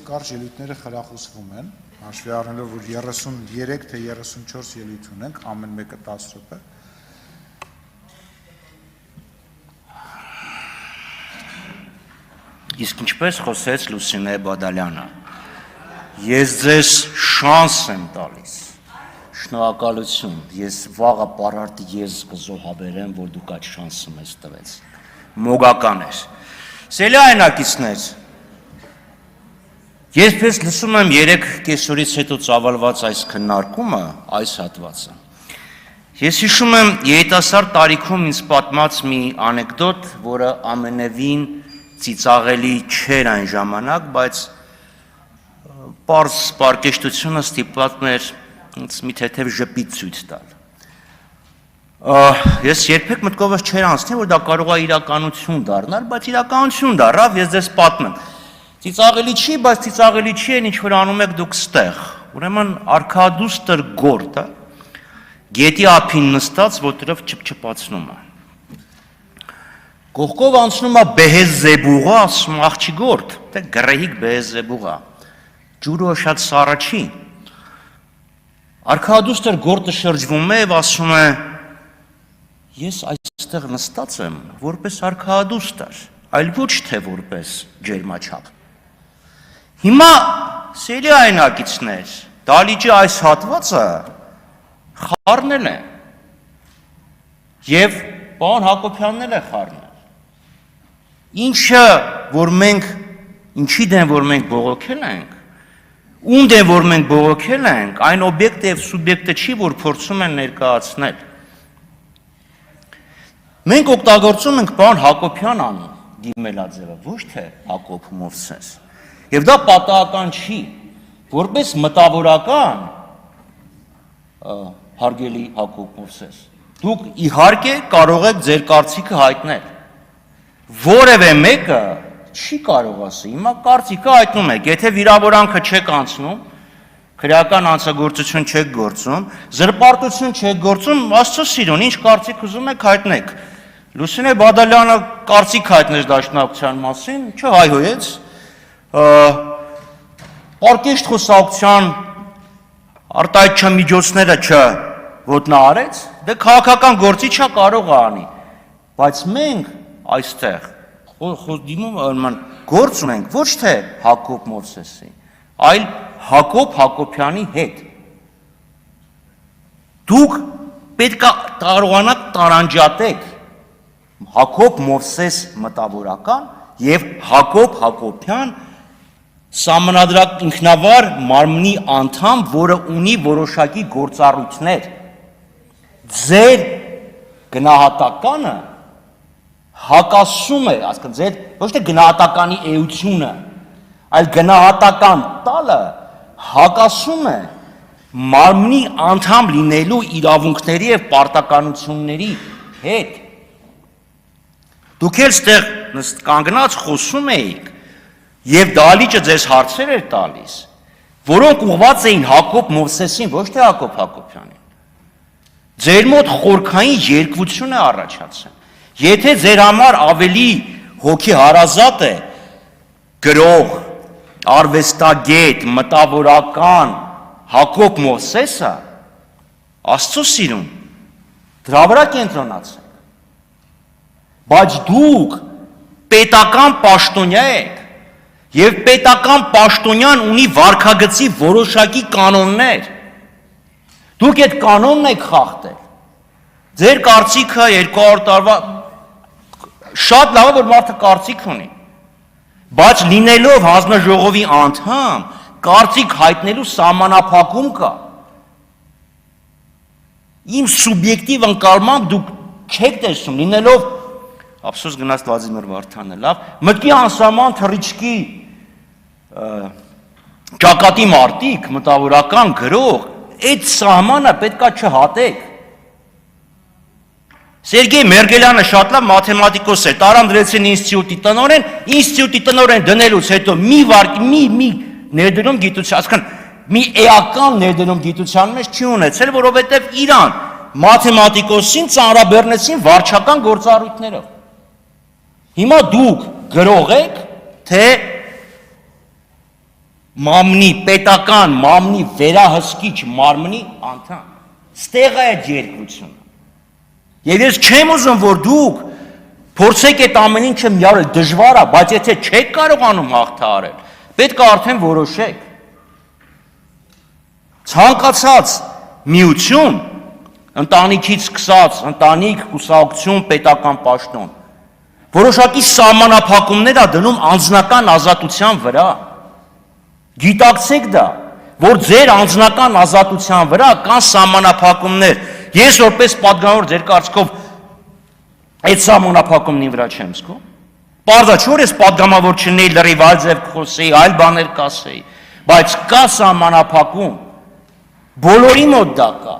կարճ ելույթները խրախուսվում են, հաշվի առնելով, որ 33 թե 34 ելույթ ունենք, ամեն մեկը 10 րոպե։ Իսկ ինչպես խոսեց Լուսինե Բադալյանը, ես ձեզ շանս եմ տալիս, շնորհակալություն, ես վաղը պարարտի ես կզոհաբերեմ, որ դուք այդ շանսը մեզ տվեց, մոգական էր, սելի այնակիցներ, ես պես լսում եմ 3 կեսօրից հետո ծավալված այս քննարկումը, այս հատվածը, ես հիշում եմ երիտասարդ տարիքում ինձ պատմած մի անեկդոտ, որը ամենևին ծիծաղելի չէր այն ժամանակ, բայց պարզ պարկեշտությունը ստիպված էր մի թեթև ժպիտ ցույց տալ։ Ես երբեք մտքովս չէր անցնի, որ դա կարող է իրականություն դառնալ, բայց իրականություն դառավ, ես ձեզ պատմեմ։ Ծիծաղելի չի, բայց ծիծաղելի չի այն ինչ որ անում եք դուք ստեղ։ Ուրեմն արքադուստր գորտը գետի ափին նստած, որտեղով չփչփացնում է։ Կողքով անցնում է Բեհեզեբուղը, ասում աղջի գործ, թե գրեհիկ Բեհեզեբուղը, ջուրը շատ սառը չի։ Արքադուստր գործը շրջվում է և ասում է, ես այստեղ նստած եմ, որպես արքադուստր, այլ ոչ թե որպես ջերմաչափ։ Հիմա սերի այնակիցներ, դալիճի այս հատվածը խառնել է և պարոն Հակոբյանն էլ է խառնել։ Ինչը, որ մենք, ինչի դեմ, որ մենք բողոքել ենք, ում դեմ, որ մենք բողոքել ենք, այն օբյեկտը և սուբյեկտը չի, որ փորձում են ներկայացնել։ Մենք օգտագործում ենք պարոն Հակոբյան անուն դիմելաձևը, ոչ թե Հակոբ Մովսես։ Եվ դա պատահական չի, որպես մտավորական, հարգելի Հակոբ Մովսես, դուք իհարկե կարող եք ձեր կարծիքը հայտնել։ Որևէ մեկը չի կարող ասի, հիմա կարծիքը հայտնում եք, եթե վիրավորանքը չեք անցնում, քրեական անձագործություն չեք գործում, զրպարտություն չեք գործում, Աստծո սիրուն, ինչ կարծիք ուզում եք հայտնեք։ Լուսինե Բադալյանը կարծիք հայտնեց դաշնակցության մասին, չհայհոյեց, պարկեշտ խոսակցության արտահայտչական միջոցները չոտնահարեց, դե քաղաքական գործի չա կարող է անի, բայց մենք այստեղ գործ ունենք ոչ թե Հակոբ Մովսեսի, այլ Հակոբ Հակոբյանի հետ։ Դուք պետք է կարողանաք տարանջատեք Հակոբ Մովսես մտավորական և Հակոբ Հակոբյան սահմանադրական ինքնավար մարմնի անդամ, որը ունի որոշակի գործառույթներ։ Ձեր գնահատականը հակասում է, ասկան ձեր ոչ թե գնահատականի էությունը, այլ գնահատական տալը հակասում է մարմնի անդամ լինելու իրավունքների և պարտականությունների հետ։ Դուք էլ ստեղ կանգնած խոսում էիք և դալիճը ձեզ հարցեր էր տալիս, որոնք ուղղված էին Հակոբ Մովսեսին, ոչ թե Հակոբ Հակոբյանին։ Ձեր մոտ խորքային երկվություն է առաջացել։ Եթե ձեր համար ավելի հոգի հարազատ է գրող, արվեստագետ, մտավորական Հակոբ Մովսեսը, Աստծո սիրուն, դրա վրա կենտրոնացեք։ Բայց դուք պետական պաշտոնյա եք, և պետական պաշտոնյան ունի վարքագծի որոշակի կանոններ։ Դուք այդ կանոնն եք խախտել։ Ձեր կարծիքը 200 տարվա շատ լավ է, որ մարդը կարծիք ունի, բայց լինելով հանձնաժողովի անդամ, կարծիք հայտնելու սահմանափակում կա։ Իմ սուբյեկտիվ ընկալմամբ դուք չեք տեսնում, լինելով, ափսոս գնաց Վլադիմիր Վարդանը, լավ, մտքի անսահման թռիչքի ճակատի մարտիկ, մտավորական գրող, այդ սահմանը պետքա չհատեք։ Սերգեյ Մերգելյանը շատ լավ մաթեմատիկոս է, տարանդրեցին ինստիտուտի տնօրեն դնելուց հետո մի ներդնում գիտության, ասկան մի էական ներդնում գիտության մեջ չի ունեցել, որովհետև իրան մաթեմատիկոսին ծանրաբեռնեցին վարչական գործառույթներով։ Հիմա դուք գրող եք, թե մամնի, պետական մամնի վերահսկիչ մարմնի անդամ։ Ստեղ է այդ երկրությունը։ Եվ ես չեմ ուզում, որ դուք փորձեք այդ ամեն ինչը միարել, դժվար է, բայց եթե չեք կարողանում հաղթահարել, պետք է արդեն որոշեք։ Ցանկացած միություն, ընտանիքից սկսած, ընտանիք, կուսակցություն, պետական պաշտոն, որոշակի սահմանափակումներ է դնում անձնական ազատության վրա։ Գիտակցեք դա, որ ձեր անձնական ազատության վրա կան սահմանափակումներ։ Ես որպես պատգամավոր ձեր կարծիքով այդ սահմանափակումների վրա չեմ զգում։ Պարզա չէ որ ես պատգամավոր չնեի լրիվ այլ ձև խոսեի, այլ բաներ կասեի, բայց կա սահմանափակում։ Բոլորի մոտ դա կա։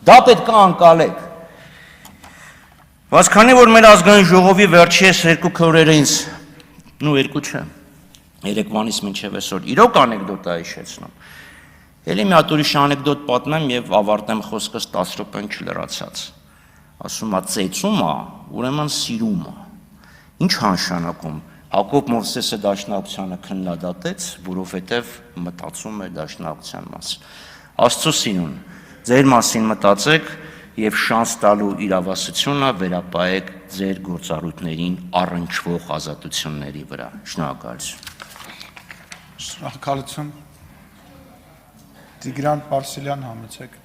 Դա պետք է անցալեք։ Բայց քանի որ մեր ազգային ժողովի վերջերս երկու քորերը ինձ, երկու չէ, երեկվանից մինչև այսօր իրոք անեկդոտ է հիշեցնում։ Էլի մի հատ ուրիշ անեկդոտ պատմեմ եւ ավարտեմ խոսքս 10 րոպեն չլրացած։ Ասում է ծեծում է, ուրեմն սիրում է։ Ինչ նշանակում։ Հակոբ Մովսեսը դաշնակցությանը քննադատեց, որովհետեւ մտածում էր դաշնակցության մասին։ Աստծո սիրուն, ձեր մասին մտածեք եւ շանս տալու իրավասությունը վերապահեք ձեր գործառույթներին առնչվող ազատությունների վրա։ Շնորհակալություն։ Շնորհակալություն։ Տիգրան Պարսելյան, համեցեք։